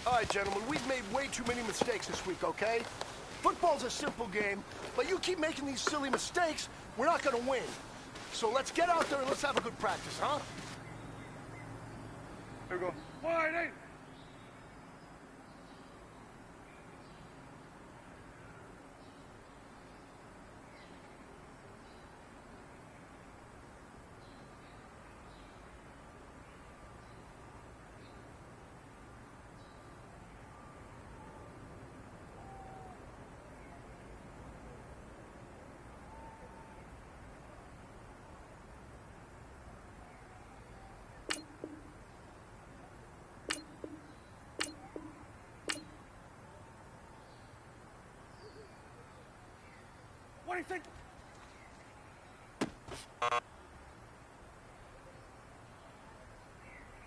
All right, gentlemen, we've made way too many mistakes this week, okay? Football's a simple game, but you keep making these silly mistakes, we're not gonna win. So let's get out there and let's have a good practice, huh? Here we go. Wide eight. do you think?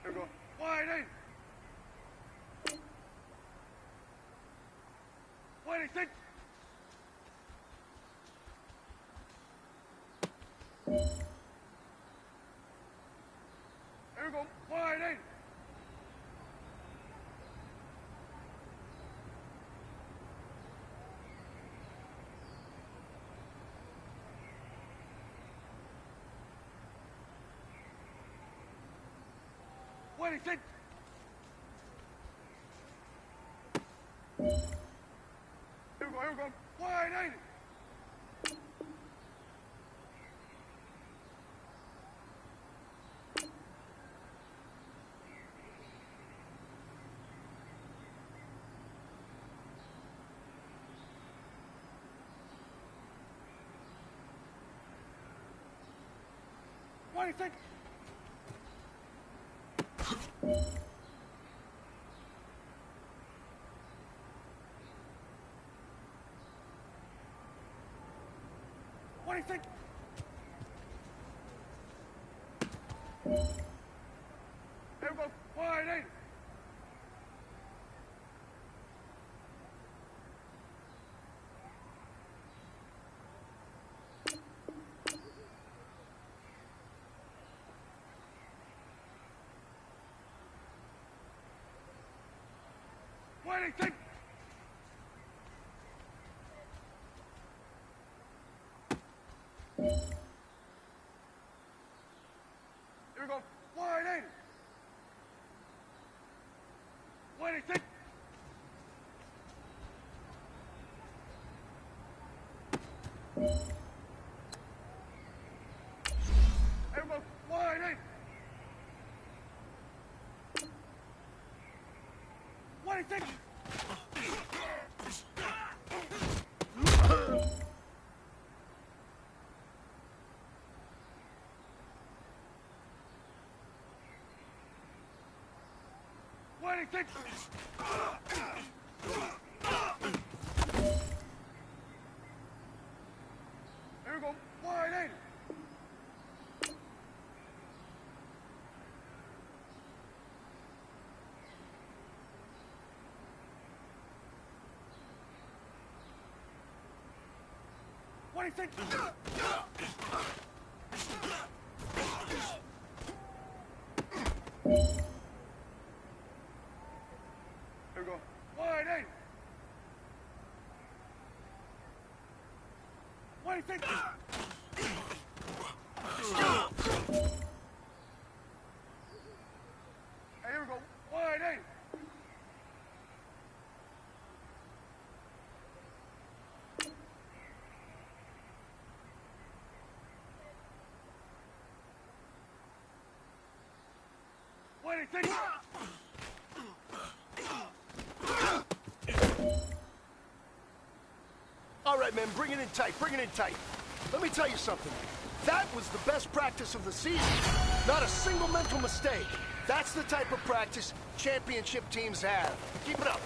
Here we go. Wide in. What do you think? Here we go. Wide in. What do you think? Here we go, wide in. What do you think? What do you think? Here we go, wide in. What do you think? Here we go, wide in. What do you think? Here we go, wide in. What do you think? What do you think? Here we go, wide in. What do you think? Here we go. Wide in. What do you think? Hey, here we go. Wide in. What do you think? All right, man, bring it in tight, bring it in tight. Let me tell you something. That was the best practice of the season. Not a single mental mistake. That's the type of practice championship teams have. Keep it up.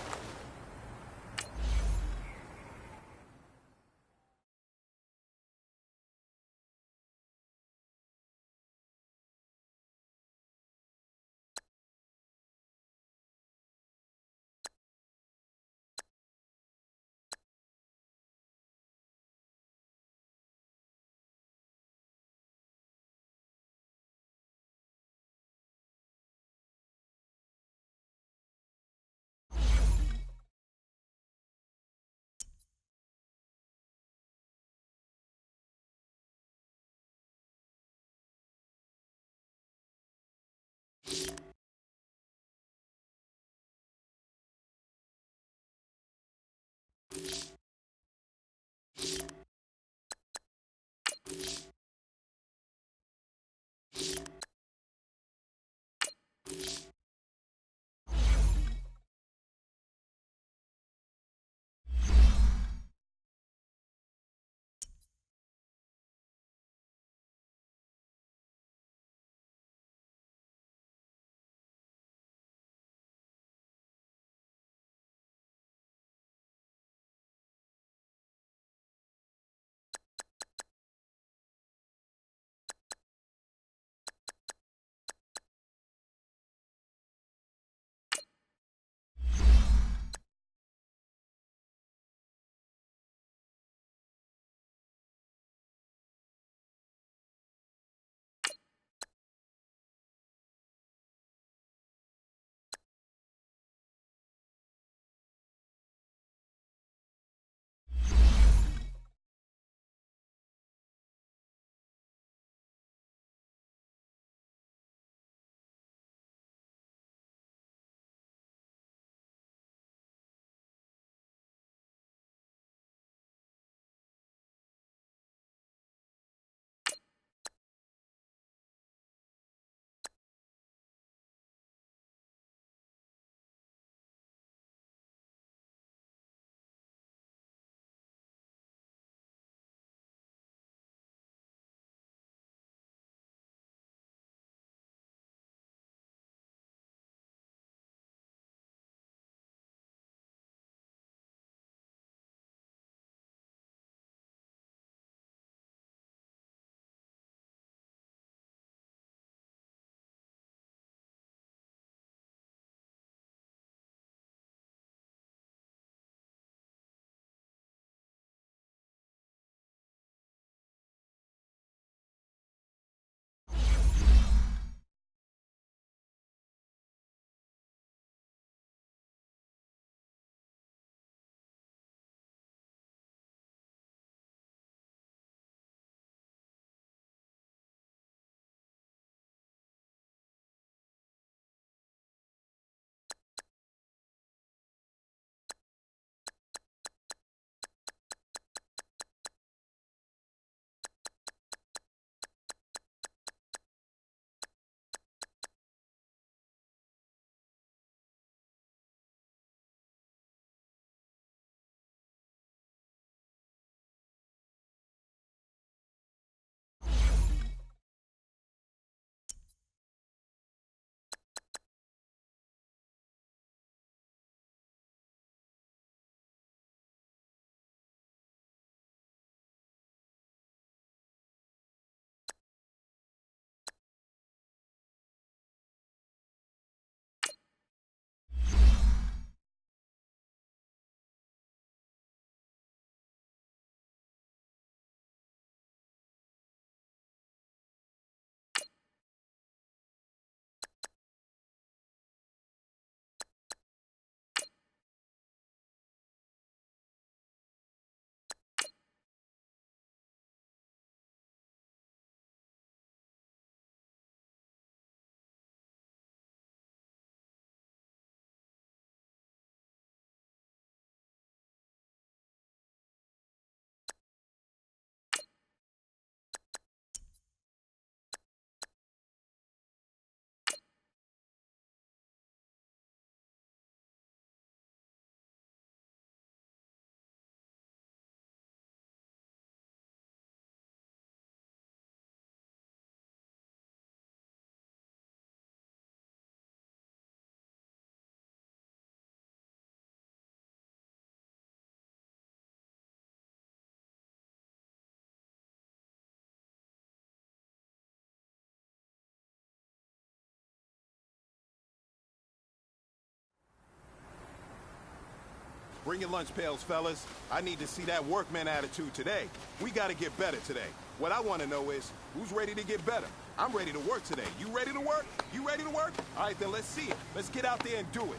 Bring your lunch pails, fellas. I need to see that workman attitude today. We gotta get better today. What I want to know is, who's ready to get better? I'm ready to work today. You ready to work? You ready to work? All right, then let's see it. Let's get out there and do it.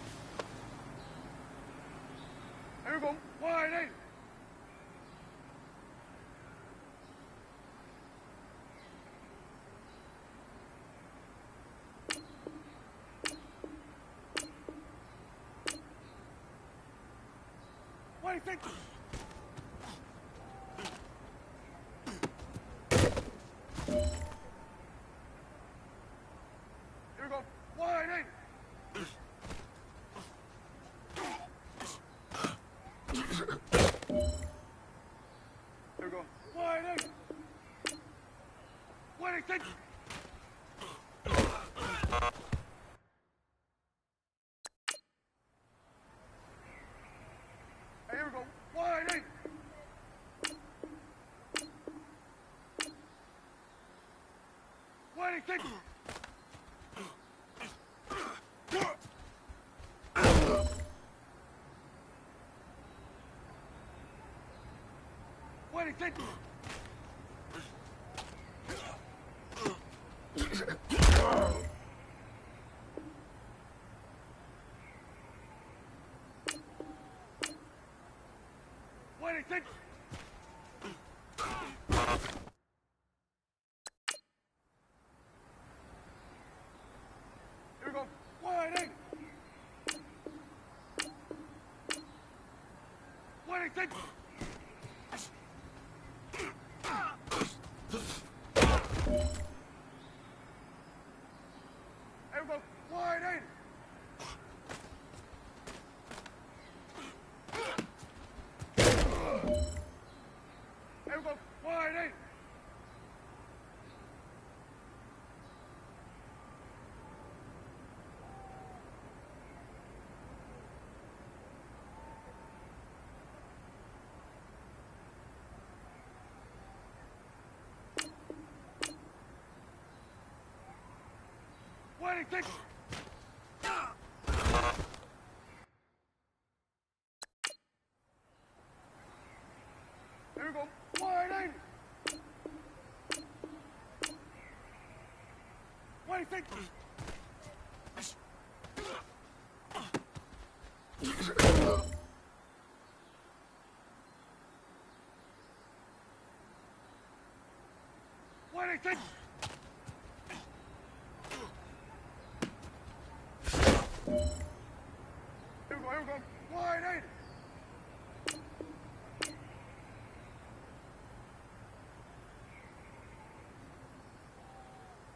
Here we go. Wide eight. What do you think? Here we go. Wide eight. Here we go. Wide eight. What do you think? Here we go. Wide eight. What do you think? What do you think? What do you think? Here we go. Wide eight. What do you think? Here we go. Wide eight. Here we go. Wide eight. What do you think? Here we go. Wide eight. What do you think? What do you think? Here we go. Wide eight. What do you think?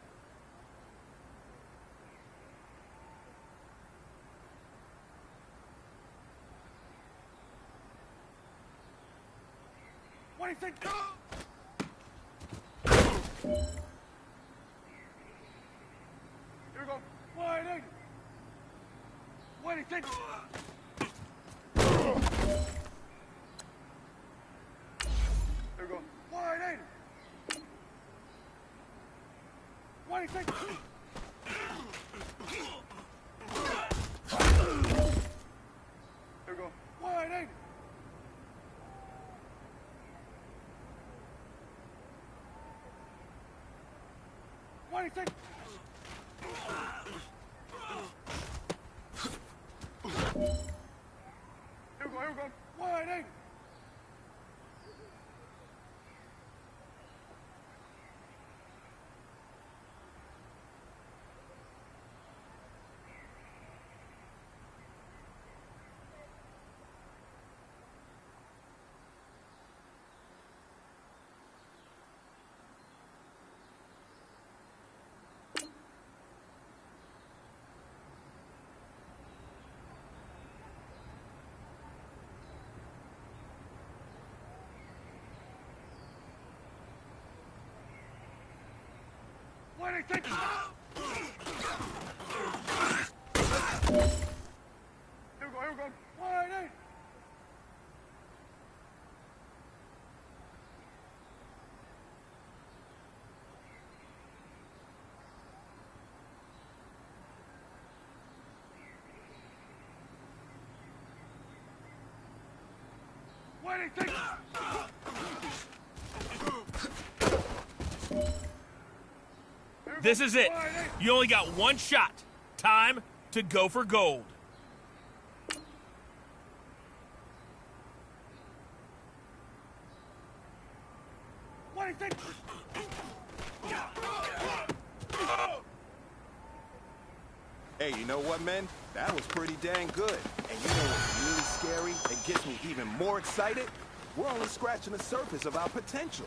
Here we go. Wide eight. What do you think? Here we go. Wide eight. What do you think? Here we go. Wide eight. What do you think? Here we go. Wide eight. What do you think? Here we go. Wide eight. This is it. You only got one shot. Time to go for gold. Hey, you know what, men? That was pretty dang good. And you know what's really scary and gets me even more excited? We're only scratching the surface of our potential.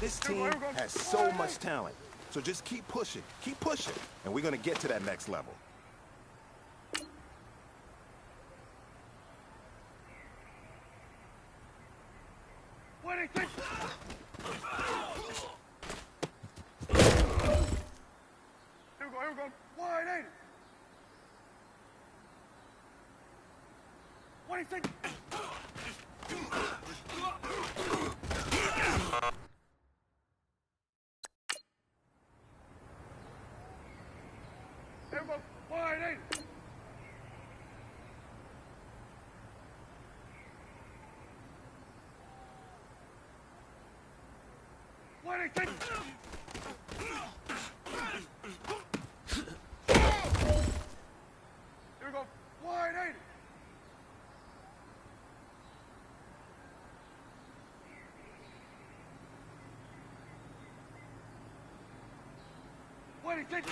This team has so much talent. So just keep pushing, and we're gonna get to that next level. Here we go. Wide eight. What do you think? Here we go. Wide eight. What do you think? Here we go. Wide eight. What do you think?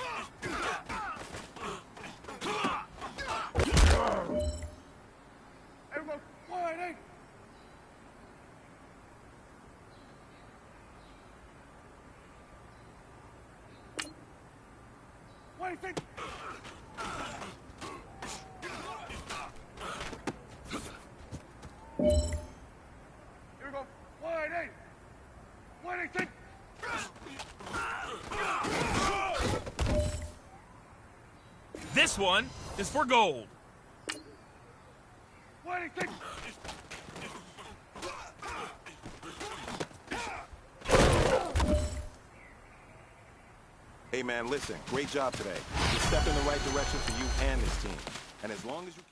Here we go. Wide eight. What do you think? Here we go. Wide eight. What do you think? This one is for gold. What do you think? Hey, man, listen, great job today. You stepped in the right direction for you and this team. And as long as you...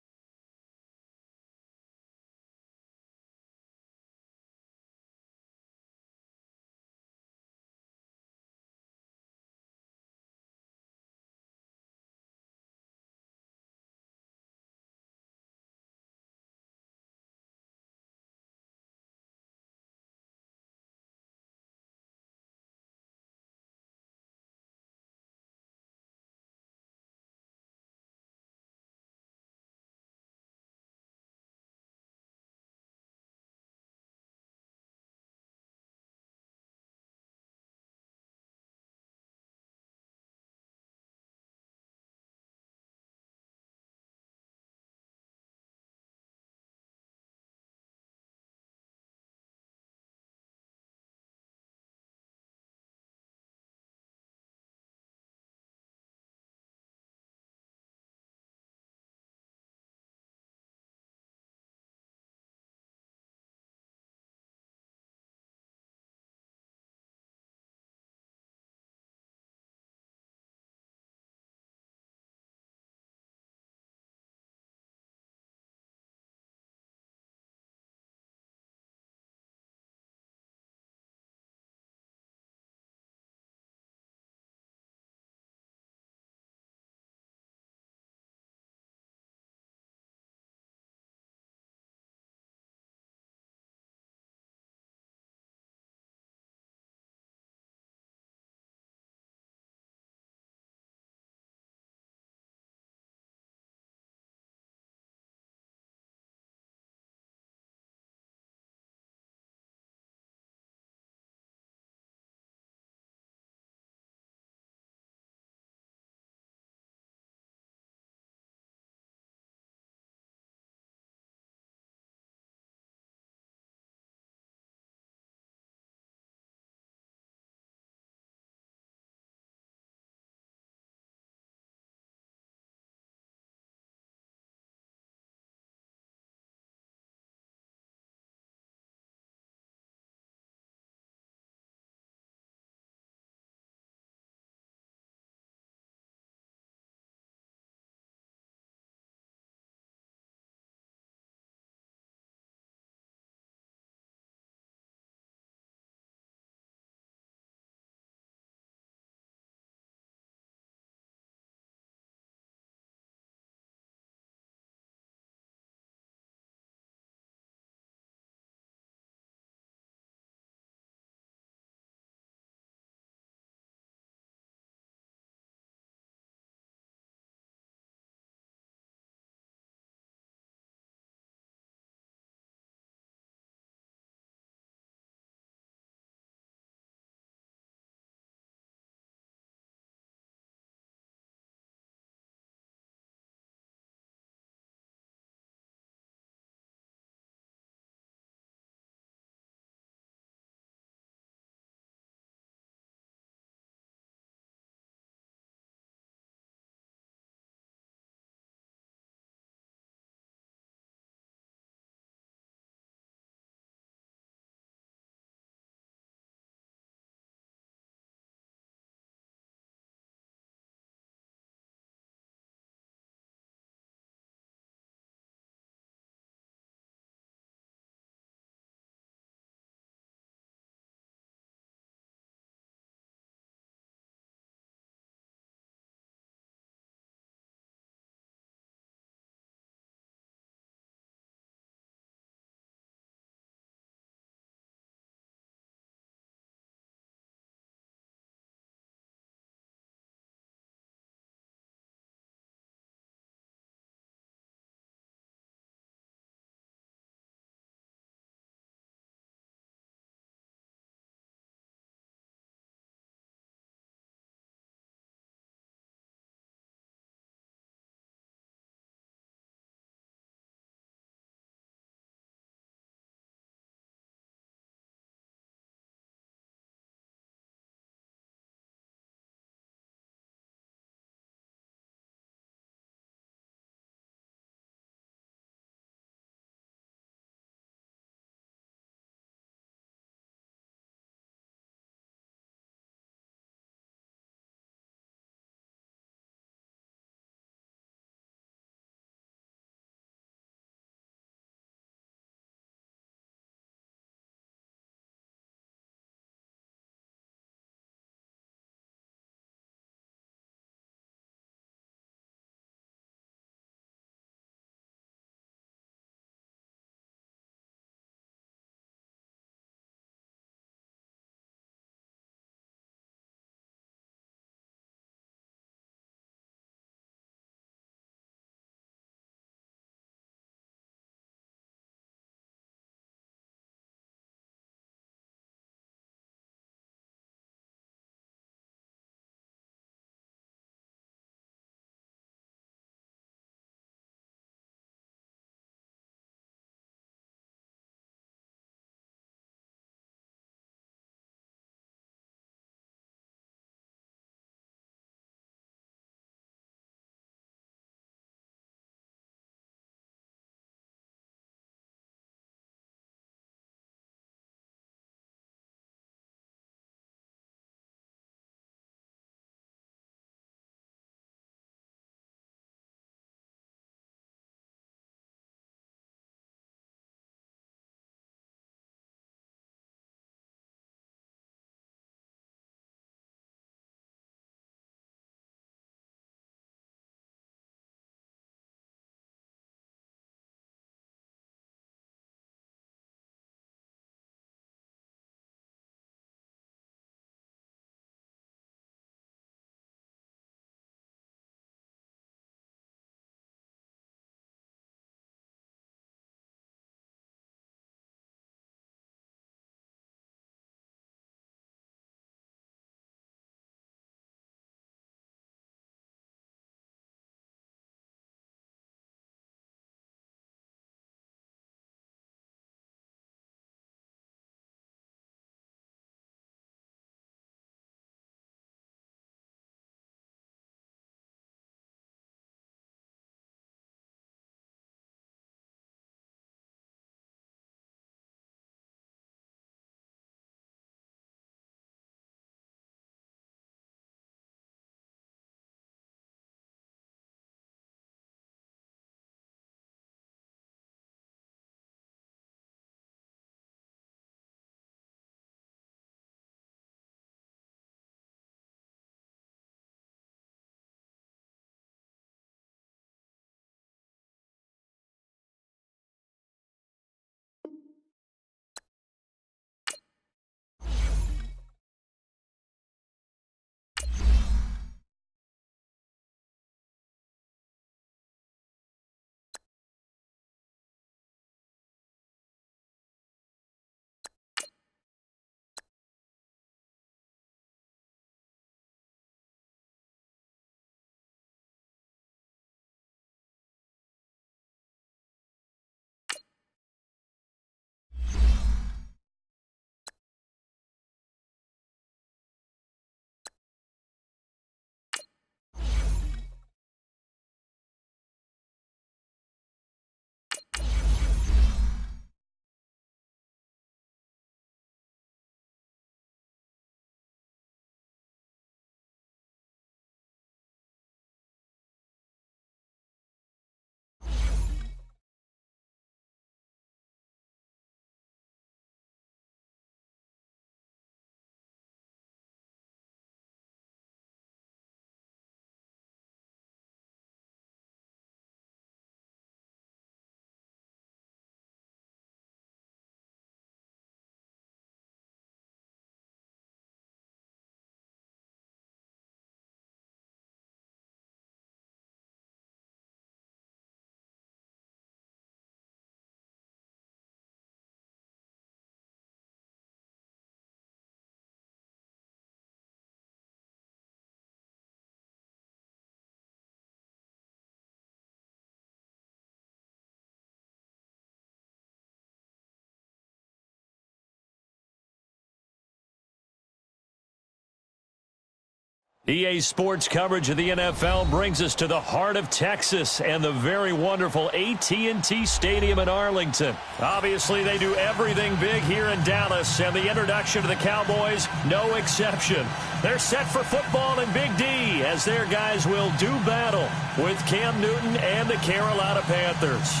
EA Sports coverage of the NFL brings us to the heart of Texas and the very wonderful AT&T Stadium in Arlington. Obviously, they do everything big here in Dallas, and the introduction to the Cowboys, no exception. They're set for football in Big D as their guys will do battle with Cam Newton and the Carolina Panthers.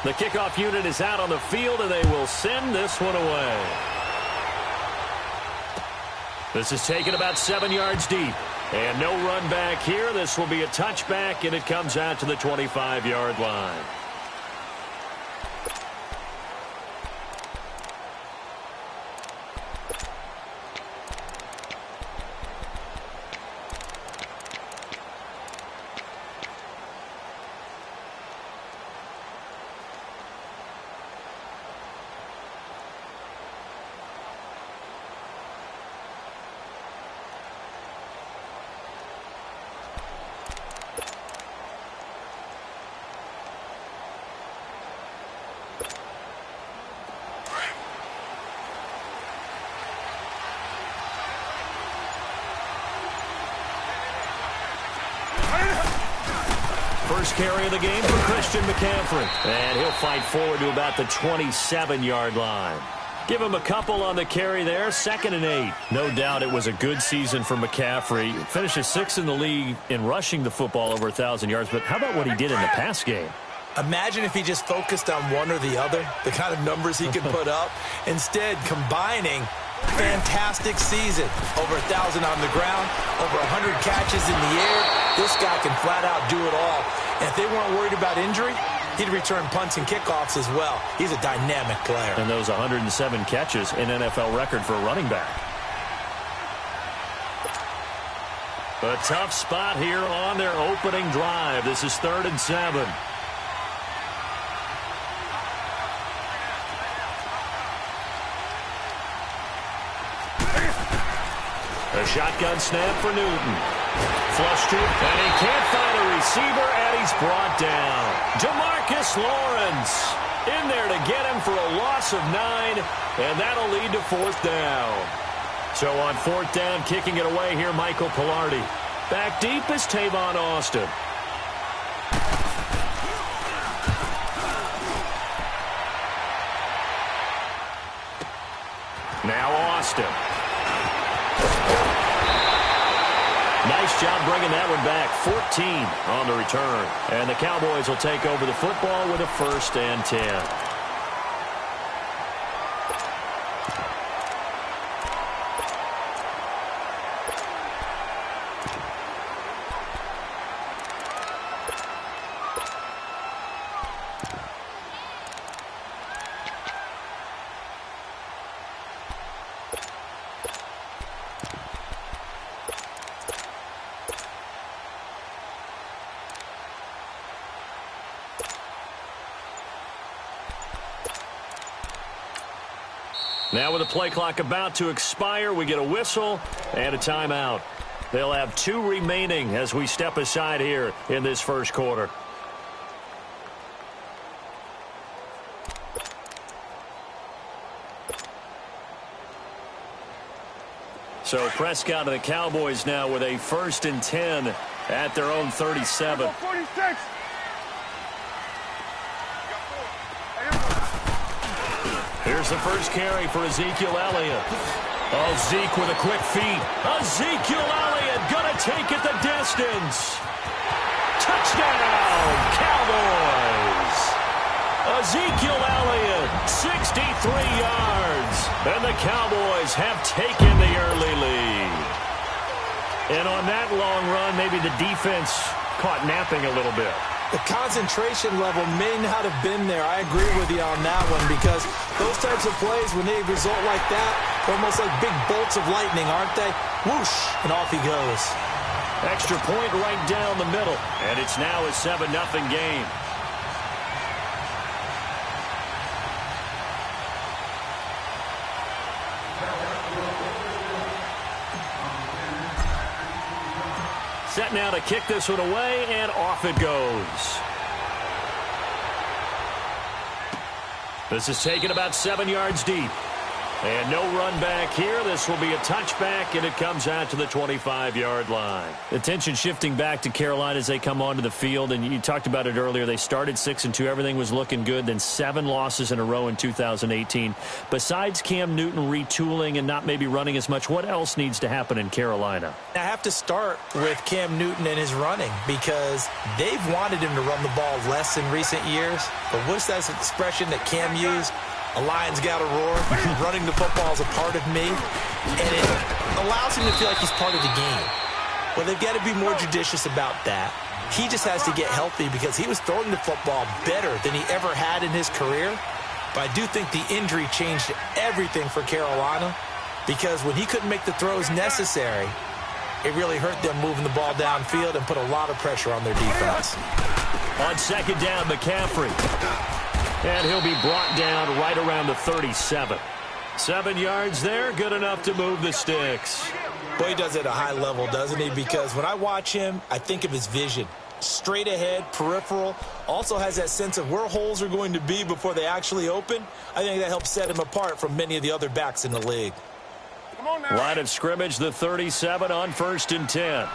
The kickoff unit is out on the field, and they will send this one away. This is taken about 7 yards deep. And no run back here. This will be a touchback, and it comes out to the 25-yard line. First carry of the game for Christian McCaffrey. And he'll fight forward to about the 27-yard line. Give him a couple on the carry there, 2nd and 8. No doubt it was a good season for McCaffrey. Finishes 6th in the league in rushing the football over 1,000 yards. But how about what he did in the pass game? Imagine if he just focused on one or the other, the kind of numbers he could put up. Instead, combining fantastic season. Over 1,000 on the ground, over 100 catches in the air. This guy can flat out do it all. And if they weren't worried about injury, he'd return punts and kickoffs as well. He's a dynamic player. And those 107 catches, an NFL record for a running back. A tough spot here on their opening drive. This is 3rd and 7. A shotgun snap for Newton. Flush to it, and he can't find a receiver, and he's brought down. Demarcus Lawrence in there to get him for a loss of 9, and that'll lead to 4th down. So on 4th down, kicking it away here, Michael Pilardi. Back deep is Tavon Austin. Now Austin. Nice job bringing that one back. 14 on the return. And the Cowboys will take over the football with a 1st and 10. Now with the play clock about to expire, we get a whistle and a timeout. They'll have 2 remaining as we step aside here in this first quarter. So Prescott and the Cowboys now with a 1st and 10 at their own 37. 46. Here's the first carry for Ezekiel Elliott. Oh, Zeke with a quick feed. Ezekiel Elliott gonna take it the distance. Touchdown, Cowboys. Ezekiel Elliott, 63 yards. And the Cowboys have taken the early lead. And on that long run, maybe the defense caught napping a little bit. The concentration level may not have been there. I agree with you on that one because those types of plays, when they result like that, they're almost like big bolts of lightning, aren't they? Whoosh, and off he goes. Extra point right down the middle, and it's now a 7-0 game. Set now to kick this one away, and off it goes. This is taken about 7 yards deep. And no run back here. This will be a touchback, and it comes out to the 25-yard line. Attention shifting back to Carolina as they come onto the field, and you talked about it earlier. They started 6-2. Everything was looking good. Then 7 losses in a row in 2018. Besides Cam Newton retooling and not maybe running as much, what else needs to happen in Carolina? I have to start with Cam Newton and his running because they've wanted him to run the ball less in recent years. But what's that expression that Cam used? A lion's got to roar. Running the football is a part of me, and it allows him to feel like he's part of the game. Well, they've got to be more judicious about that. He just has to get healthy because he was throwing the football better than he ever had in his career. But I do think the injury changed everything for Carolina because when he couldn't make the throws necessary, it really hurt them moving the ball downfield and put a lot of pressure on their defense. On second down, McCaffrey. And he'll be brought down right around the 37. 7 yards there, good enough to move the sticks. Boy, he does it at a high level, doesn't he? Because when I watch him, I think of his vision. Straight ahead, peripheral. Also has that sense of where holes are going to be before they actually open. I think that helps set him apart from many of the other backs in the league. Line of scrimmage, the 37 on 1st and 10.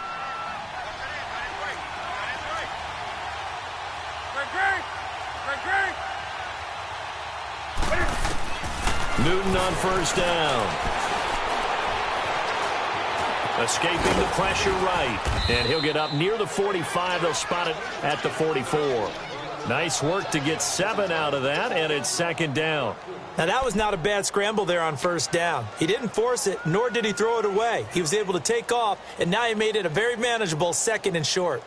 Newton on 1st down. Escaping the pressure right. And he'll get up near the 45. They'll spot it at the 44. Nice work to get 7 out of that, and it's 2nd down. Now, that was not a bad scramble there on 1st down. He didn't force it, nor did he throw it away. He was able to take off, and now he made it a very manageable 2nd and short.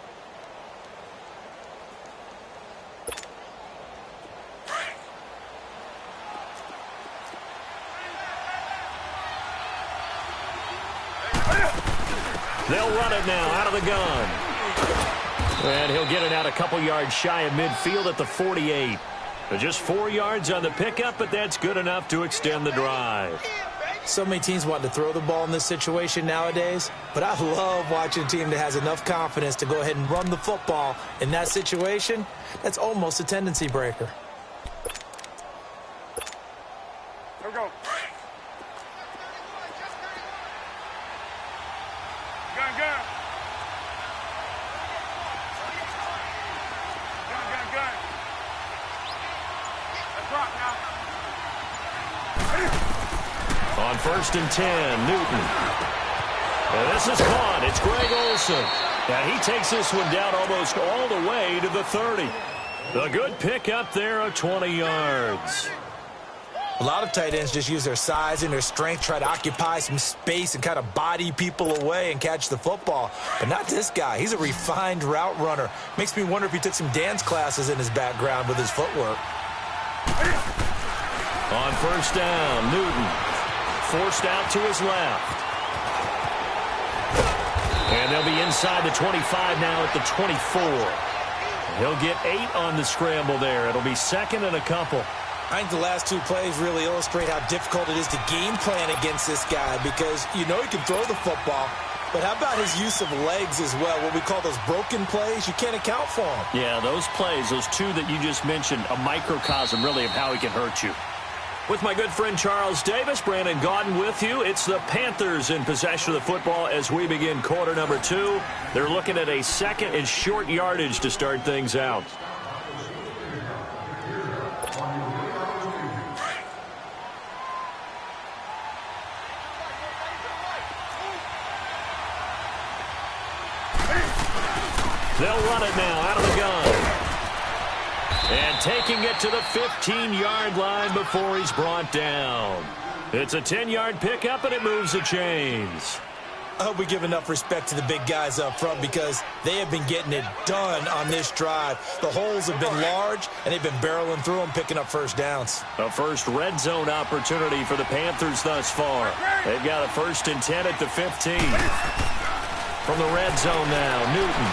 They'll run it now out of the gun. And he'll get it out a couple yards shy of midfield at the 48. Just 4 yards on the pickup, but that's good enough to extend the drive. So many teams want to throw the ball in this situation nowadays, but I love watching a team that has enough confidence to go ahead and run the football in that situation. That's almost a tendency breaker. Here we go. Gun, gun. Gun. Let's rock now. On 1st and 10, Newton. And this is caught. It's Greg Olsen. And he takes this one down almost all the way to the 30. A good pickup there of 20 yards. A lot of tight ends just use their size and their strength, try to occupy some space and kind of body people away and catch the football. But not this guy. He's a refined route runner. Makes me wonder if he took some dance classes in his background with his footwork. On 1st down, Newton. Forced out to his left. And they'll be inside the 25 now at the 24. He'll get 8 on the scramble there. It'll be 2nd and a couple. I think the last 2 plays really illustrate how difficult it is to game plan against this guy because you know he can throw the football, but how about his use of legs as well, what we call those broken plays? You can't account for them. Yeah, those plays, those 2 that you just mentioned, a microcosm really of how he can hurt you. With my good friend Charles Davis, Brandon Gaudin with you. It's the Panthers in possession of the football as we begin quarter number 2. They're looking at a 2nd and short yardage to start things out. They'll run it now out of the gun. And taking it to the 15-yard line before he's brought down. It's a 10-yard pickup, and it moves the chains. I hope we give enough respect to the big guys up front because they have been getting it done on this drive. The holes have been large, and they've been barreling through them, picking up 1st downs. A first red zone opportunity for the Panthers thus far. They've got a 1st and 10 at the 15. From the red zone now, Newton.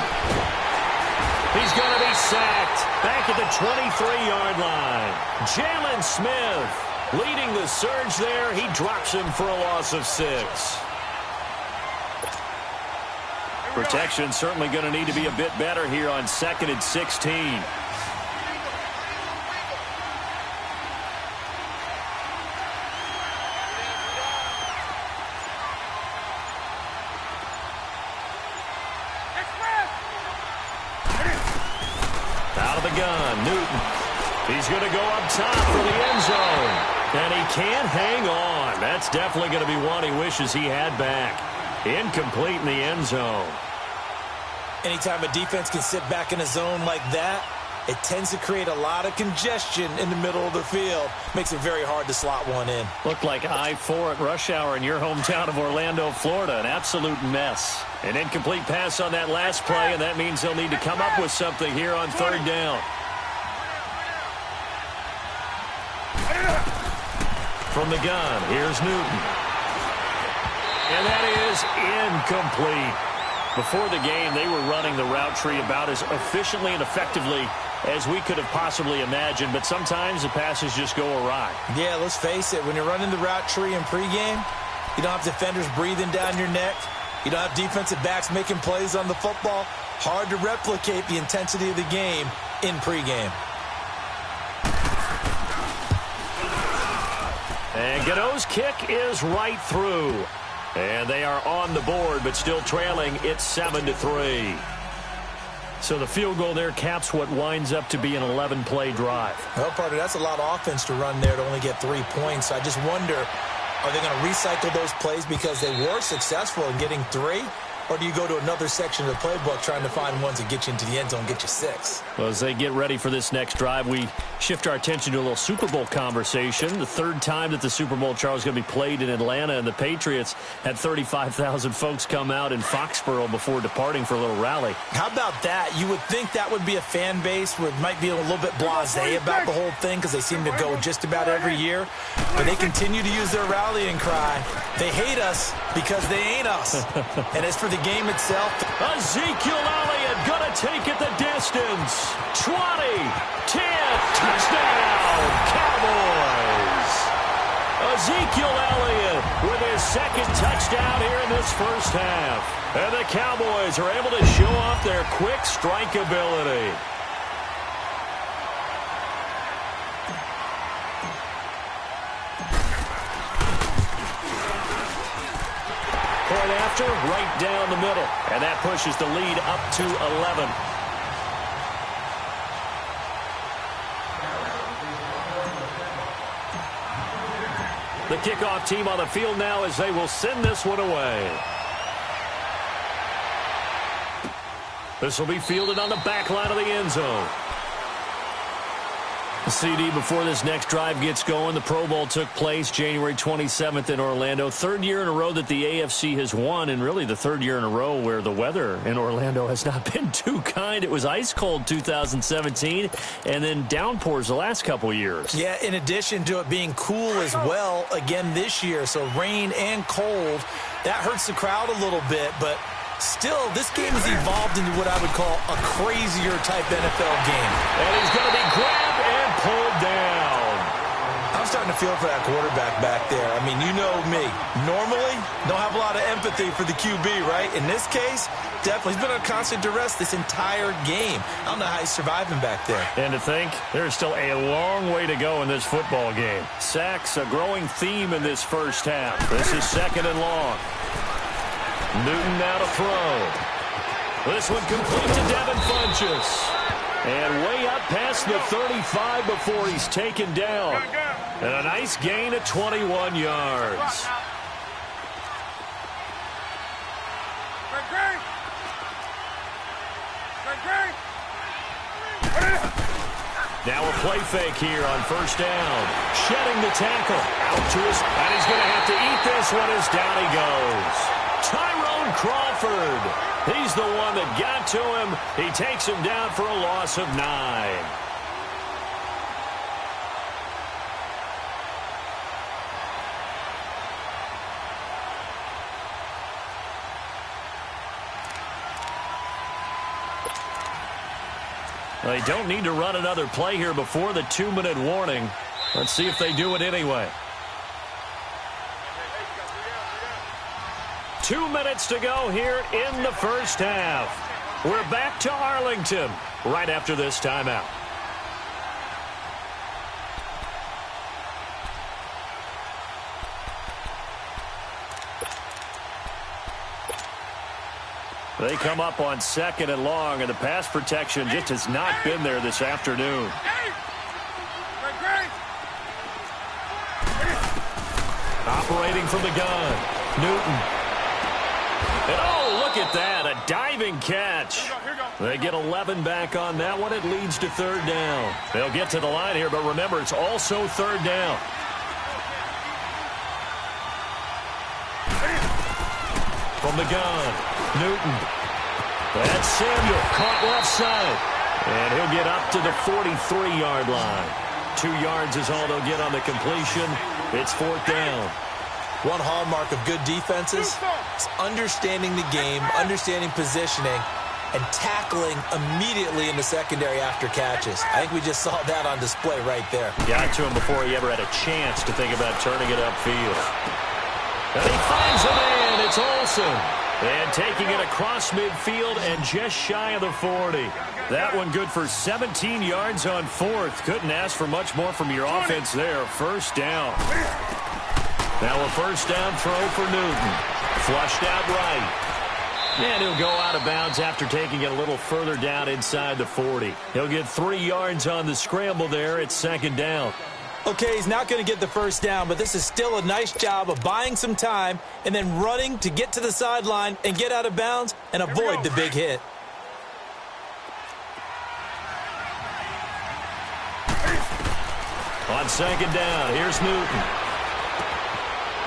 He's going to be sacked back at the 23-yard line. Jalen Smith leading the surge there. He drops him for a loss of 6. Here Protection certainly going to need to be a bit better here on 2nd and 16. Out of the gun, Newton. He's going to go up top for the end zone. And he can't hang on. That's definitely going to be one he wishes he had back. Incomplete in the end zone. Anytime a defense can sit back in a zone like that, it tends to create a lot of congestion in the middle of the field. Makes it very hard to slot one in. Looked like I-4 at rush hour in your hometown of Orlando, Florida. An absolute mess. An incomplete pass on that last play, and that means they'll need to come up with something here on 3rd down. From the gun, here's Newton. And that is incomplete. Before the game, they were running the route tree about as efficiently and effectively as we could have possibly imagined, but sometimes the passes just go awry. Yeah, let's face it. When you're running the route tree in pregame, you don't have defenders breathing down your neck. You don't have defensive backs making plays on the football. Hard to replicate the intensity of the game in pregame. And Gano's kick is right through. And they are on the board, but still trailing. It's 7-3. So the field goal there caps what winds up to be an 11-play drive. Well, partner, that's a lot of offense to run there to only get 3 points. I just wonder, are they going to recycle those plays because they were successful in getting 3? Or do you go to another section of the playbook trying to find ones that get you into the end zone and get you 6? Well, as they get ready for this next drive, we shift our attention to a little Super Bowl conversation. The 3rd time that the Super Bowl, Charles, is going to be played in Atlanta, and the Patriots had 35,000 folks come out in Foxborough before departing for a little rally. How about that? You would think that would be a fan base where it might be a little bit blasé about the whole thing because they seem to go just about every year. But they continue to use their rallying cry. They hate us because they ain't us. And as for the game itself, Ezekiel Elliott gonna take it the distance. 20, 10, touchdown, Cowboys. Ezekiel Elliott with his 2nd touchdown here in this first half. And the Cowboys are able to show off their quick strike ability. Point after, right down the middle. And that pushes the lead up to 11. The kickoff team on the field now as they will send this one away. This will be fielded on the back line of the end zone. CD, before this next drive gets going, the Pro Bowl took place January 27th in Orlando. 3rd year in a row that the AFC has won, and really the 3rd year in a row where the weather in Orlando has not been too kind. It was ice cold 2017, and then downpours the last couple years. Yeah, in addition to it being cool as well again this year, so rain and cold, that hurts the crowd a little bit, but still, this game has evolved into what I would call a crazier type NFL game. And he's going to be grabbed and pulled down. I'm starting to feel for that quarterback back there. I mean, you know me. Normally, don't have a lot of empathy for the QB, right? In this case, definitely. He's been under constant duress this entire game. I don't know how he's surviving back there. And to think, there's still a long way to go in this football game. Sacks, a growing theme in this first half. This is 2nd and long. Newton now to throw. This one complete to Devin Funchess. And way up past the 35 before he's taken down. And a nice gain of 21 yards. Now a play fake here on 1st down. Shedding the tackle. Out to his, and he's going to have to eat this one as down he goes. Tyrone Crawford. He's the one that got to him. He takes him down for a loss of 9. They don't need to run another play here before the 2-minute warning. Let's see if they do it anyway. 2 minutes to go here in the first half. We're back to Arlington right after this timeout. They come up on 2nd and long, and the pass protection just has not been there this afternoon. Operating from the gun, Newton. And oh, look at that, a diving catch. They get 11 back on that one. It leads to 3rd down. They'll get to the line here, but remember, it's also 3rd down. From the gun, Newton. That's Samuel, caught left side. And he'll get up to the 43-yard line. 2 yards is all they'll get on the completion. It's 4th down. One hallmark of good defenses is understanding the game, understanding positioning, and tackling immediately in the secondary after catches. I think we just saw that on display right there. Got to him before he ever had a chance to think about turning it upfield. And he finds a man. It's Olsen. And taking it across midfield and just shy of the 40. That one good for 17 yards on 4th. Couldn't ask for much more from your offense there. 1st down. Now a 1st down throw for Newton. Flushed out right. And he'll go out of bounds after taking it a little further down inside the 40. He'll get 3 yards on the scramble there. It's 2nd down. Okay, he's not going to get the 1st down, but this is still a nice job of buying some time and then running to get to the sideline and get out of bounds and avoid the big hit. On 2nd down, here's Newton.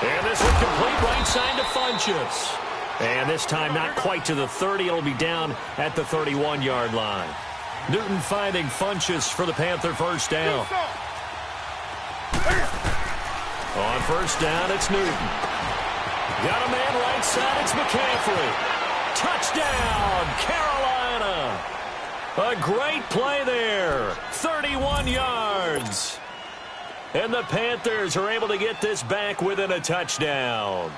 And this will complete right side to Funchess. And this time not quite to the 30. It'll be down at the 31-yard line. Newton finding Funchess for the Panther 1st down. On 1st down, it's Newton. Got a man right side, it's McCaffrey. Touchdown, Carolina. A great play there. 31 yards. And the Panthers are able to get this back within a touchdown.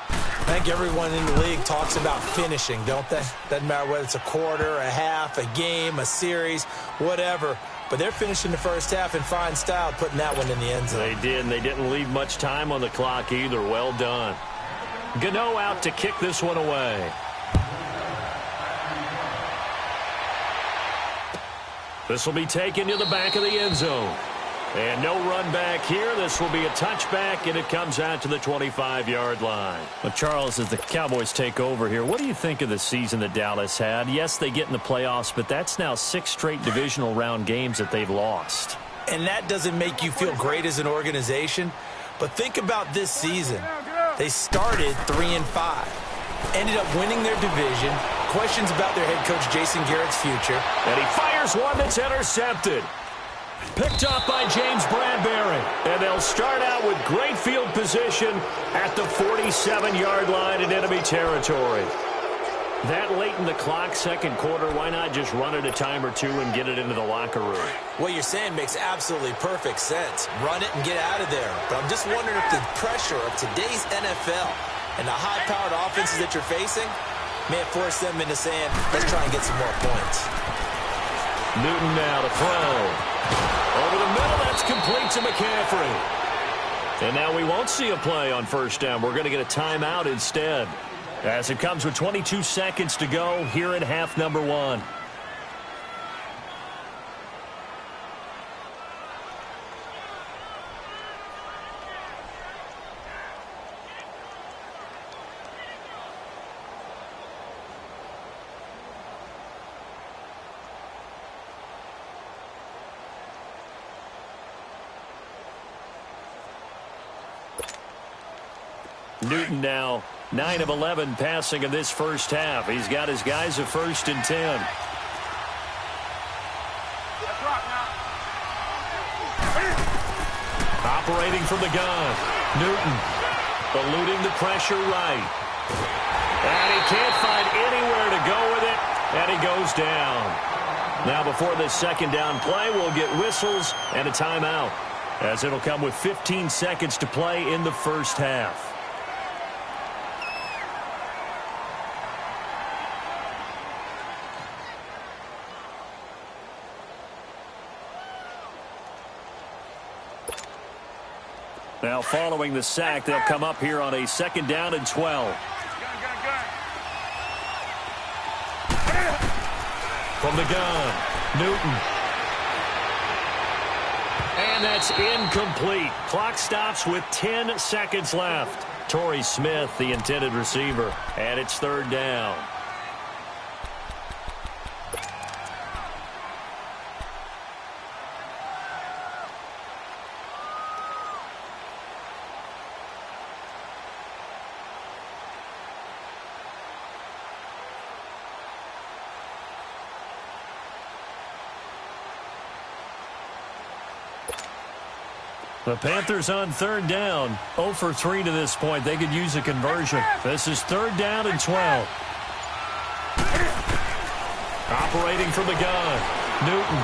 I think everyone in the league talks about finishing, don't they? Doesn't matter whether it's a quarter, a half, a game, a series, whatever. But they're finishing the first half in fine style, putting that one in the end zone. They did, and they didn't leave much time on the clock either. Well done. Gano out to kick this one away. This will be taken to the back of the end zone. And no run back here. This will be a touchback, and it comes out to the 25-yard line. Well, Charles, as the Cowboys take over here, what do you think of the season that Dallas had? Yes, they get in the playoffs, but that's now 6 straight divisional round games that they've lost. And that doesn't make you feel great as an organization. But think about this season. They started 3-5. Ended up winning their division. Questions about their head coach, Jason Garrett's future. And he fires one that's intercepted. Picked up by James Bradbury. And they'll start out with great field position at the 47-yard line in enemy territory. That late in the clock, second quarter, why not just run it a time or two and get it into the locker room? What you're saying makes absolutely perfect sense. Run it and get out of there. But I'm just wondering if the pressure of today's NFL and the high-powered offenses that you're facing may force them into saying, let's try and get some more points. Newton now to throw. Over the middle, that's complete to McCaffrey. And now we won't see a play on first down. We're going to get a timeout instead, as it comes with 22 seconds to go here in half number 1. Newton now 9 of 11 passing in this first half. He's got his guys at 1st and 10. Operating from the gun. Newton eluding the pressure right. And he can't find anywhere to go with it. And he goes down. Now before this second down play, we'll get whistles and a timeout, as it'll come with 15 seconds to play in the first half. Now following the sack, they'll come up here on a 2nd down and 12. From the gun, Newton. And that's incomplete. Clock stops with 10 seconds left. Torrey Smith, the intended receiver, and it's 3rd down. The Panthers on 3rd down. 0 for 3 to this point. They could use a conversion. This is 3rd down and 12. Operating from the gun, Newton.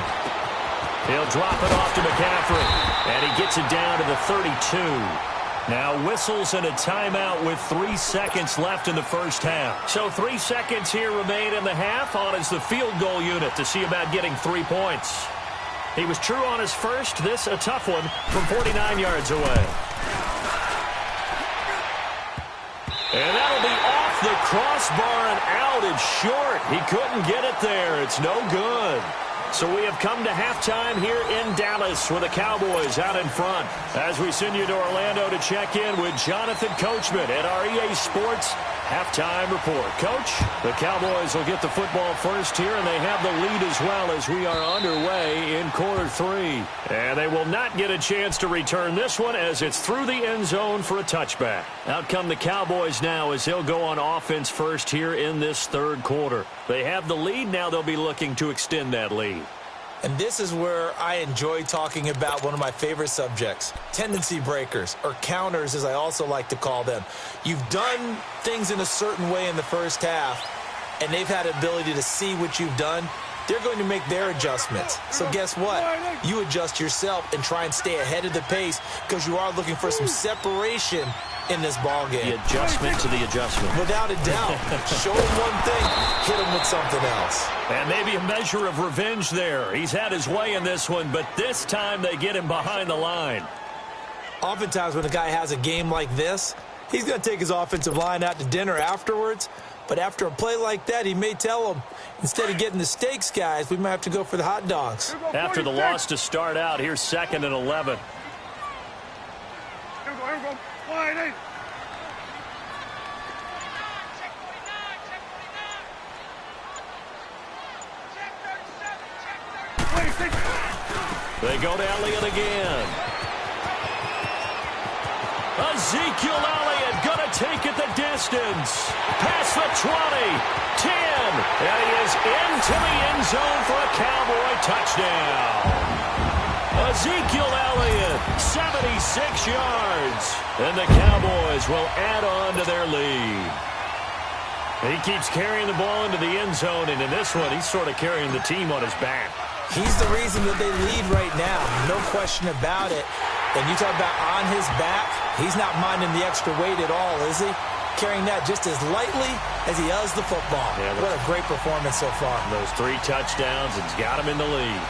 He'll drop it off to McCaffrey, and he gets it down to the 32. Now whistles and a timeout with 3 seconds left in the first half. So 3 seconds here remain in the half. On is the field goal unit to see about getting 3 points. He was true on his first. This a tough one from 49 yards away. And that'll be off the crossbar and out. It's short. He couldn't get it there. It's no good. So we have come to halftime here in Dallas with the Cowboys out in front. As we send you to Orlando to check in with Jonathan Coachman at our EA Sports Halftime Report. Coach, the Cowboys will get the football first here, and they have the lead as well as we are underway in quarter 3. And they will not get a chance to return this one as it's through the end zone for a touchback. Out come the Cowboys now as they'll go on offense first here in this 3rd quarter. They have the lead. Now they'll be looking to extend that lead. And this is where I enjoy talking about one of my favorite subjects, tendency breakers, or counters as I also like to call them. You've done things in a certain way in the first half, and they've had the ability to see what you've done. They're going to make their adjustments. So guess what? You adjust yourself and try and stay ahead of the pace because you are looking for some separation in this ball game. The adjustment to the adjustment. Without a doubt. Show him one thing, hit him with something else. And maybe a measure of revenge there. He's had his way in this one, but this time they get him behind the line. Oftentimes when a guy has a game like this, he's going to take his offensive line out to dinner afterwards. But after a play like that, he may tell them, instead of getting the steaks, guys, we might have to go for the hot dogs. After the loss to start out, here's 2nd and 11. Here we go. Wide eight. They go to Elliott again. Ezekiel Elliott going to take it the distance. Past the 20, 10, and he is into the end zone for a Cowboy touchdown. Ezekiel Elliott, 76 yards. And the Cowboys will add on to their lead. He keeps carrying the ball into the end zone, and in this one, he's sort of carrying the team on his back. He's the reason that they lead right now, no question about it. And you talk about on his back, he's not minding the extra weight at all, is he? Carrying that just as lightly as he does the football. Yeah, what a great performance so far. Those 3 touchdowns, it's got him in the lead.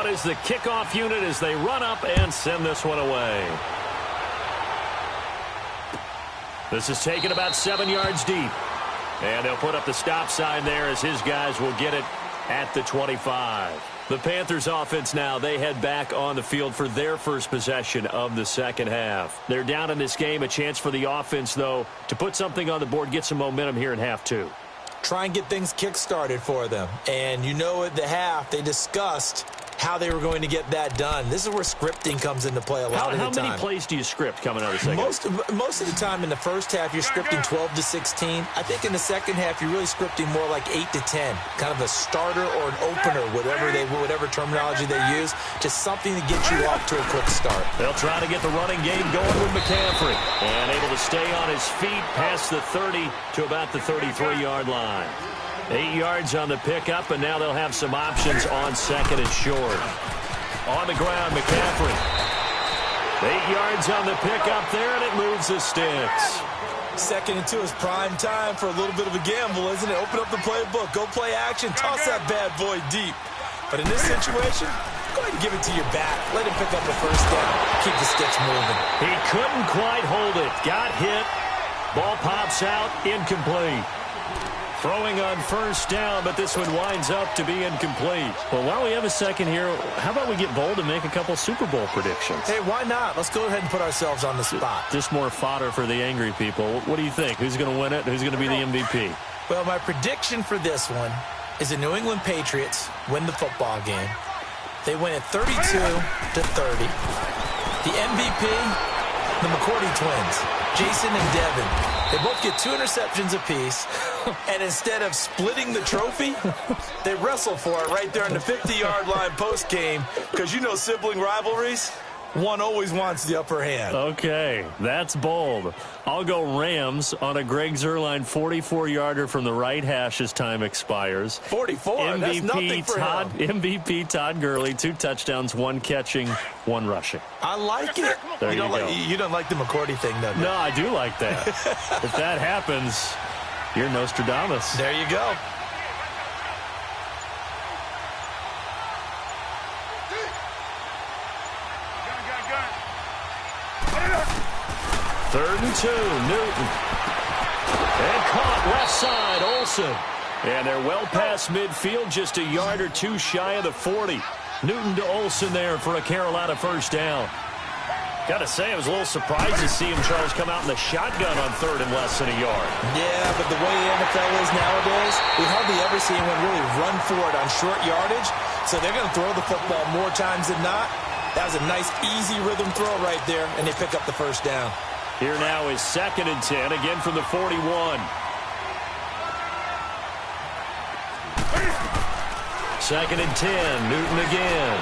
Is the kickoff unit as they run up and send this one away. This is taken about 7 yards deep. And they'll put up the stop sign there as his guys will get it at the 25. The Panthers offense now, they head back on the field for their first possession of the second half. They're down in this game. A chance for the offense, though, to put something on the board, get some momentum here in half 2. Try and get things kick-started for them. And you know at the half, they discussed how they were going to get that done. This is where scripting comes into play a lot of the time. How many plays do you script coming out of the second half? Most of the time in the first half, you're scripting 12 to 16. I think in the second half, you're really scripting more like 8 to 10. Kind of a starter or an opener, whatever terminology they use. Just something to get you off to a quick start. They'll try to get the running game going with McCaffrey. And able to stay on his feet past the 30 to about the 33-yard line. 8 yards on the pickup, and now they'll have some options on 2nd and short. On the ground, McCaffrey. 8 yards on the pickup there, and it moves the sticks. 2nd and 2 is prime time for a little bit of a gamble, isn't it? Open up the playbook, go play action, toss that bad boy deep. But in this situation, go ahead and give it to your back. Let him pick up the first down. Keep the sticks moving. He couldn't quite hold it. Got hit. Ball pops out, incomplete. Throwing on first down, but this one winds up to be incomplete. Well, while we have a second here, how about we get bold and make a couple Super Bowl predictions? Hey, why not? Let's go ahead and put ourselves on the spot. Just more fodder for the angry people. What do you think? Who's going to win it? Who's going to be the MVP? Well, my prediction for this one is the New England Patriots win the football game. They win it 32-30. The MVP, the McCourty twins, Jason and Devin. They both get 2 interceptions apiece, and instead of splitting the trophy, they wrestle for it right there on the 50-yard line post-game, because you know sibling rivalries, one always wants the upper hand. Okay, that's bold. I'll go Rams on a Greg Zuerlein 44-yarder from the right hash as time expires. 44, that's nothing for him. MVP Todd Gurley, 2 touchdowns, 1 catching, 1 rushing. I like it. There you go. You don't like the McCourty thing, though. No, I do like that. If that happens, you're Nostradamus. There you go. Third and 2, Newton. And caught left side, Olsen. And they're well past midfield, just a yard or 2 shy of the 40. Newton to Olsen there for a Carolina first down. Got to say, I was a little surprised to see him, Charles, come out in the shotgun on 3rd and less than a yard. Yeah, but the way the NFL is nowadays, we hardly ever see anyone really run for it on short yardage. So they're going to throw the football more times than not. That was a nice, easy rhythm throw right there, and they pick up the first down. Here now is 2nd and 10, again from the 41. Second and 10, Newton again.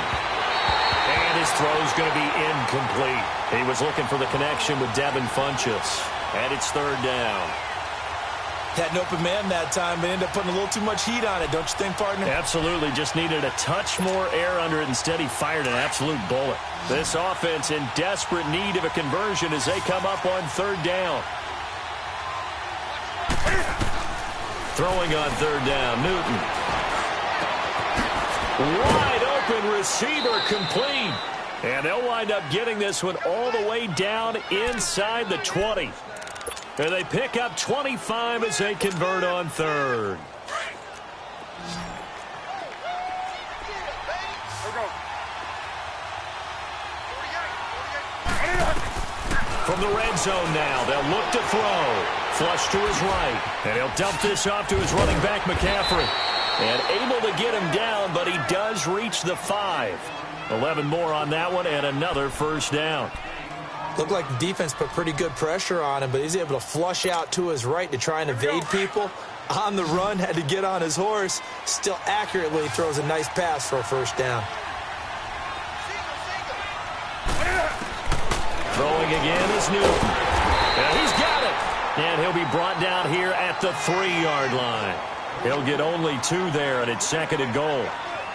And his throw's going to be incomplete. He was looking for the connection with Devin Funchess. And it's 3rd down. Had an open man that time, but ended up putting a little too much heat on it, don't you think, partner? Absolutely. Just needed a touch more air under it. Instead, he fired an absolute bullet. This offense in desperate need of a conversion as they come up on 3rd down. Throwing on 3rd down, Newton. Wide open receiver, complete. And they'll wind up getting this one all the way down inside the 20. And they pick up 25 as they convert on 3rd. From the red zone now, they'll look to throw. Flush to his right. And he'll dump this off to his running back, McCaffrey. And able to get him down, but he does reach the 5. 11 more on that one, and another first down. Looked like the defense put pretty good pressure on him, but he's able to flush out to his right to try and evade people. On the run, had to get on his horse. Still accurately throws a nice pass for a first down. Throwing again is Newton. And he's got it. And he'll be brought down here at the 3-yard line. He'll get only 2 there, and it's 2nd and goal.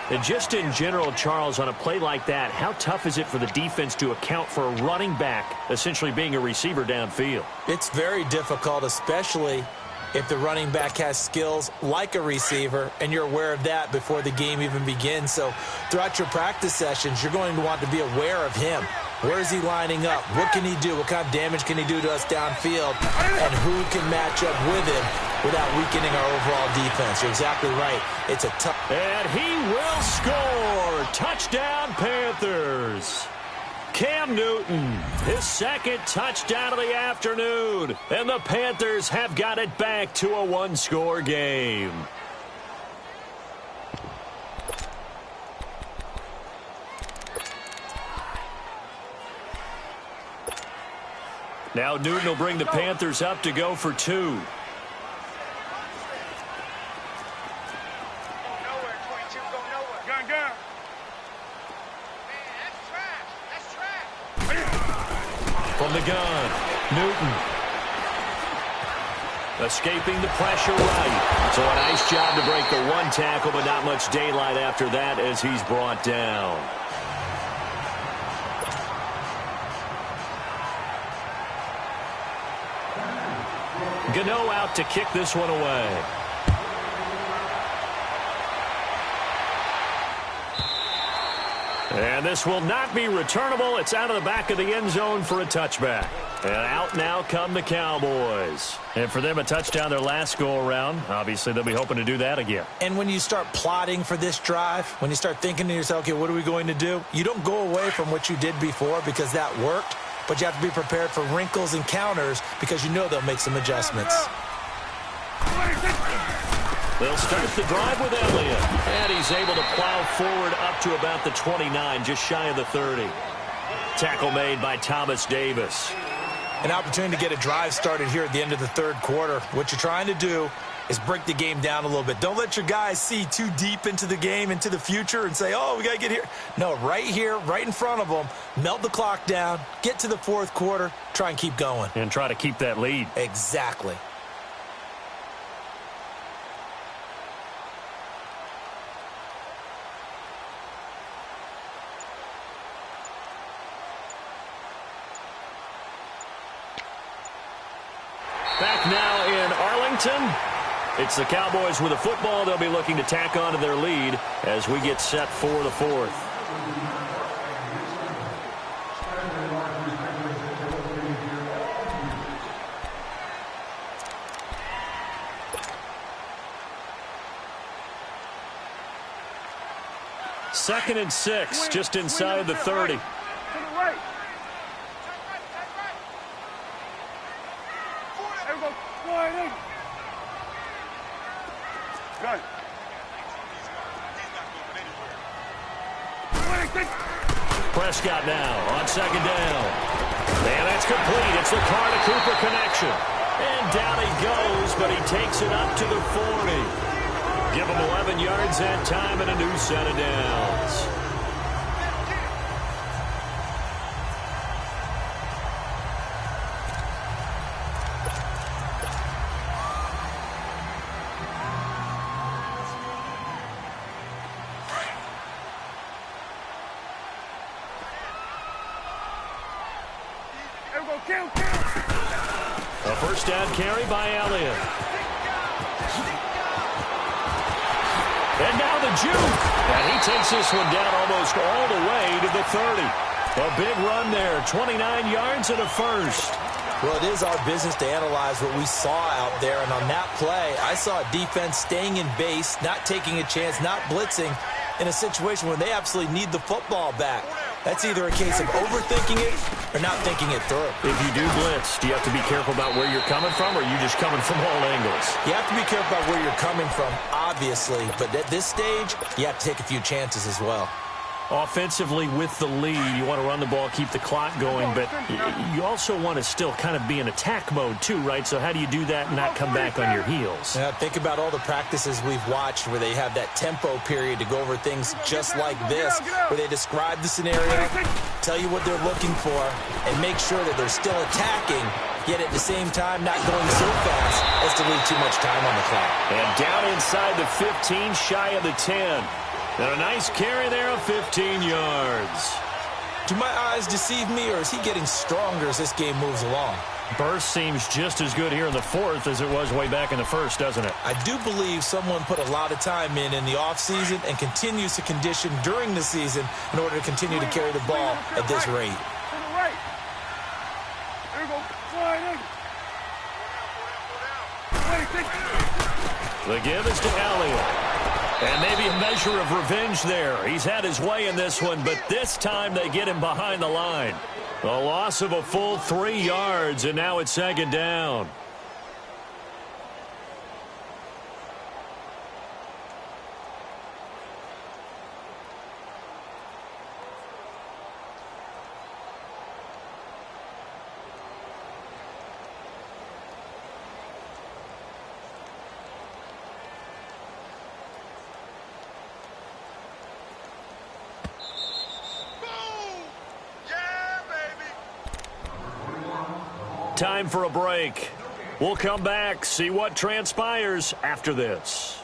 And just in general, Charles, on a play like that, how tough is it for the defense to account for a running back essentially being a receiver downfield? It's very difficult, especially if the running back has skills like a receiver, and you're aware of that before the game even begins. So throughout your practice sessions, you're going to want to be aware of him. Where is he lining up? What can he do? What kind of damage can he do to us downfield? And who can match up with him without weakening our overall defense? You're exactly right. It's a tough... And he will score! Touchdown, Panthers! Cam Newton, his 2nd touchdown of the afternoon. And the Panthers have got it back to a 1-score game. Now Newton will bring the Panthers up to go for 2. From the gun, Newton. Escaping the pressure right. So a nice job to break the 1 tackle, but not much daylight after that as he's brought down. Gano out to kick this one away. And this will not be returnable. It's out of the back of the end zone for a touchback. And out now come the Cowboys. And for them, a touchdown their last go-around. Obviously, they'll be hoping to do that again. And when you start plotting for this drive, when you start thinking to yourself, okay, what are we going to do? You don't go away from what you did before because that worked, but you have to be prepared for wrinkles and counters because you know they'll make some adjustments. They'll start the drive with Elliott. And he's able to plow forward up to about the 29, just shy of the 30. Tackle made by Thomas Davis. An opportunity to get a drive started here at the end of the third quarter. What you're trying to do is break the game down a little bit. Don't let your guys see too deep into the game, into the future, and say, oh, we got to get here. No, right here, right in front of them, melt the clock down, get to the fourth quarter, try and keep going. And try to keep that lead. Exactly. Back now in Arlington. It's the Cowboys with a football. They'll be looking to tack on to their lead as we get set for the fourth. Second and 6, just inside the 30. To the right. There we go. Slide in. Good. Prescott now on second down. And that's complete. It's the Carr to Cooper connection. And down he goes, but he takes it up to the 40. Give him 11 yards that time and a new set of downs. A first down carry by Elliott. And now the juke. And he takes this one down almost all the way to the 30. A big run there, 29 yards and a first. Well, it is our business to analyze what we saw out there. And on that play, I saw a defense staying in base, not taking a chance, not blitzing in a situation where they absolutely need the football back. That's either a case of overthinking it or not thinking it through. If you do blitz, do you have to be careful about where you're coming from, or are you just coming from all angles? You have to be careful about where you're coming from, obviously. But at this stage, you have to take a few chances as well. Offensively, with the lead, you want to run the ball, keep the clock going, but you also want to still kind of be in attack mode too, right? So how do you do that and not come back on your heels? Yeah, think about all the practices we've watched where they have that tempo period to go over things just like this, where they describe the scenario, tell you what they're looking for, and make sure that they're still attacking, yet at the same time not going so fast as to leave too much time on the clock. And down inside the 15, shy of the 10. And a nice carry there of 15 yards. Do my eyes deceive me, or is he getting stronger as this game moves along? Burst seems just as good here in the fourth as it was way back in the first, doesn't it? I do believe someone put a lot of time in the offseason and continues to condition during the season in order to continue to carry the ball at this rate. To the right. There we go. Slide in. The give is to Elliott. And maybe a measure of revenge there. He's had his way in this one, but this time they get him behind the line. A loss of a full 3 yards, and now it's second down. Time for a break. We'll come back, see what transpires after this.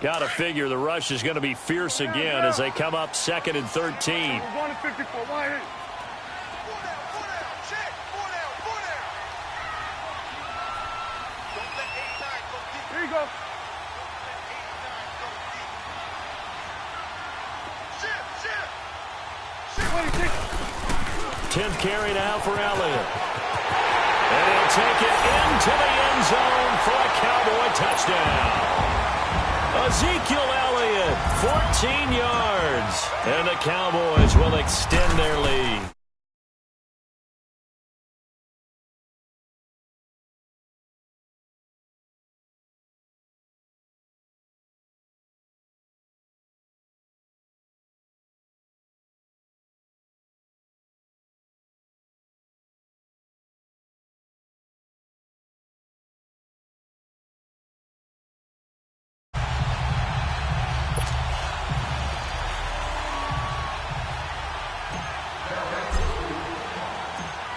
Got to figure the rush is going to be fierce again as they come up second and 13. We're going to 54. Wide in. 10th carry now for Elliott. And he'll take it into the end zone for a Cowboy touchdown. Ezekiel Elliott, 14 yards. And the Cowboys will extend their lead.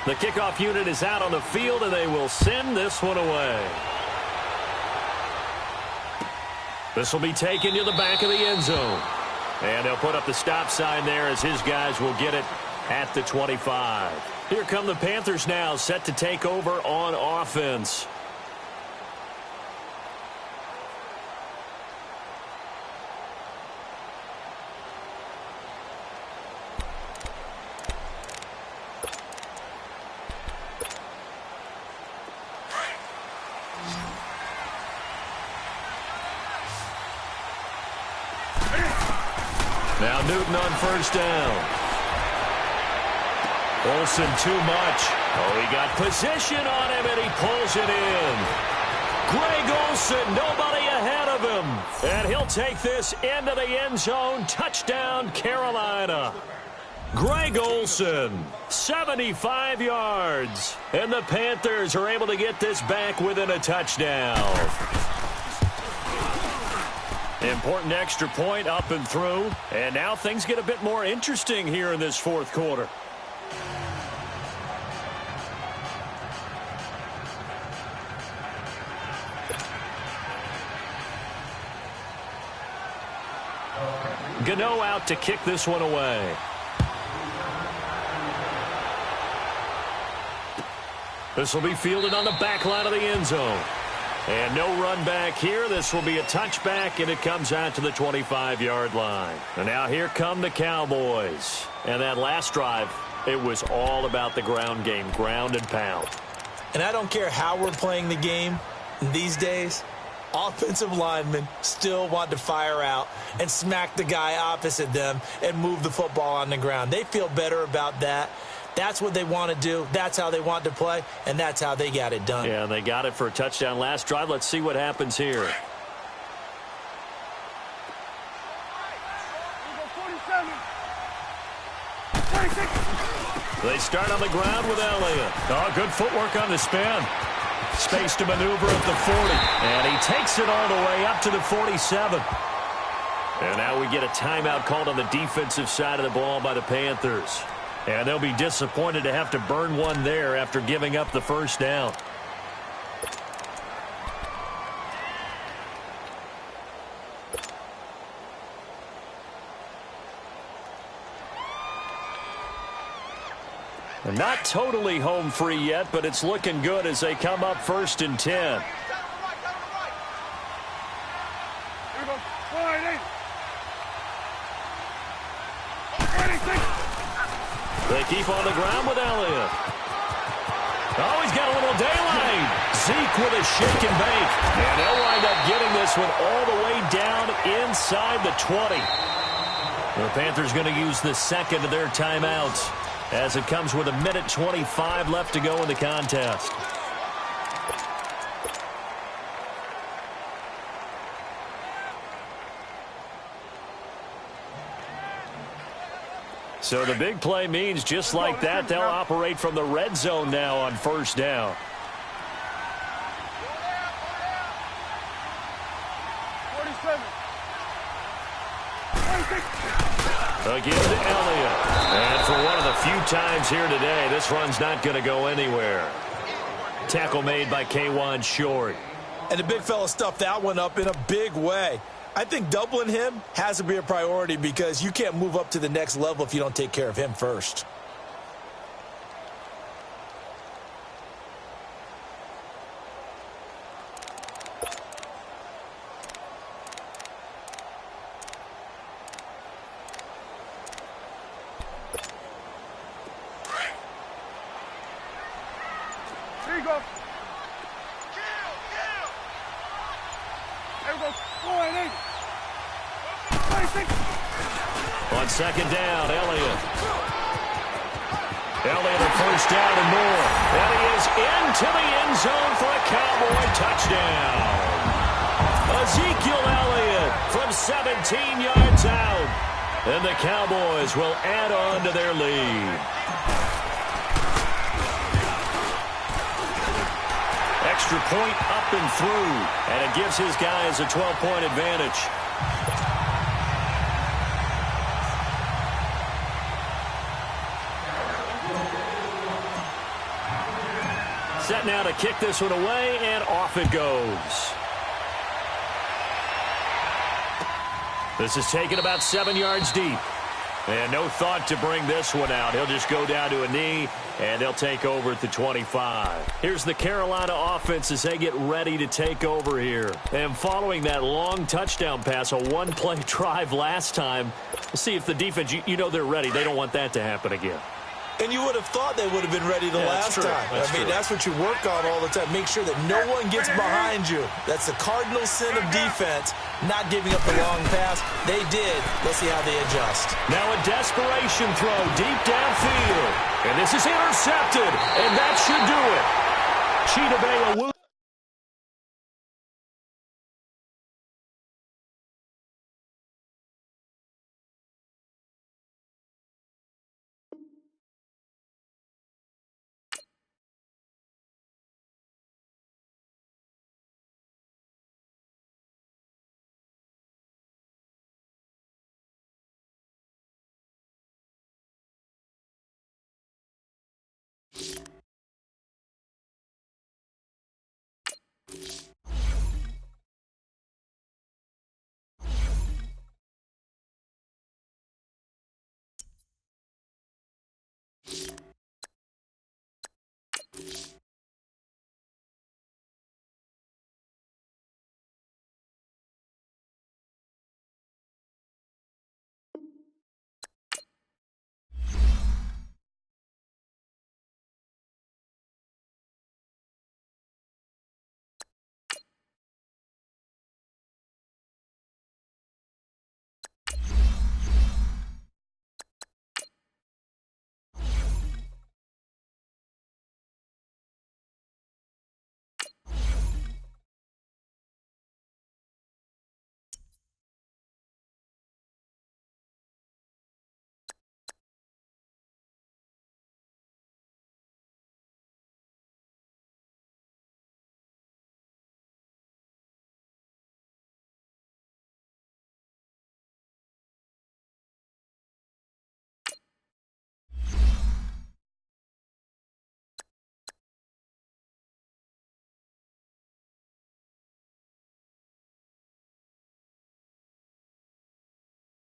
The kickoff unit is out on the field, and they will send this one away. This will be taken to the back of the end zone. And they'll put up the stop sign there as his guys will get it at the 25. Here come the Panthers now, set to take over on offense. Now Newton on first down. Olsen too much. Oh, he got position on him, and he pulls it in. Greg Olsen, nobody ahead of him. And he'll take this into the end zone. Touchdown, Carolina. Greg Olsen, 75 yards. And the Panthers are able to get this back within a touchdown. Important extra point up and through. And now things get a bit more interesting here in this fourth quarter. Gano out to kick this one away. This will be fielded on the back line of the end zone. And no run back here. This will be a touchback, and it comes out to the 25-yard line. And now here come the Cowboys. And that last drive, it was all about the ground game, ground and pound. And I don't care how we're playing the game these days, offensive linemen still want to fire out and smack the guy opposite them and move the football on the ground. They feel better about that. That's what they want to do. That's how they want to play, and that's how they got it done. Yeah, they got it for a touchdown last drive. Let's see what happens here. They start on the ground with Elliott. Oh, good footwork on the spin. Space to maneuver at the 40. And he takes it all the way up to the 47. And now we get a timeout called on the defensive side of the ball by the Panthers. And they'll be disappointed to have to burn one there after giving up the first down. Not totally home free yet, but it's looking good as they come up 1st and 10. They keep on the ground with Elliott. Oh, he's got a little daylight. Zeke with a shake and bake. And they'll wind up getting this one all the way down inside the 20. The Panthers going to use the second of their timeouts as it comes with 1:25 left to go in the contest. So the big play means just like that, they'll operate from the red zone now on first down. Again to Elliott. And for one of the few times here today, this run's not going to go anywhere. Tackle made by K'Wan Short. And the big fella stuffed that one up in a big way. I think doubling him has to be a priority because you can't move up to the next level if you don't take care of him first. On second down, Elliott. Elliott a first down and more. And he is into the end zone for a Cowboy touchdown. Ezekiel Elliott from 17 yards out. And the Cowboys will add on to their lead. Extra point up and through. And it gives his guys a 12-point advantage. Set now to kick this one away, and off it goes. This is taken about 7 yards deep. And no thought to bring this one out. He'll just go down to a knee, and they'll take over at the 25. Here's the Carolina offense as they get ready to take over here. And following that long touchdown pass, a one-play drive last time, we'll see if the defense, you know they're ready. They don't want that to happen again. And you would have thought they would have been ready the last time. That's what you work on all the time. Make sure that no one gets behind you. That's the cardinal sin of defense, not giving up the long pass. They did. Let's see how they adjust. Now a desperation throw deep downfield. And this is intercepted. And that should do it. Cheetah Bay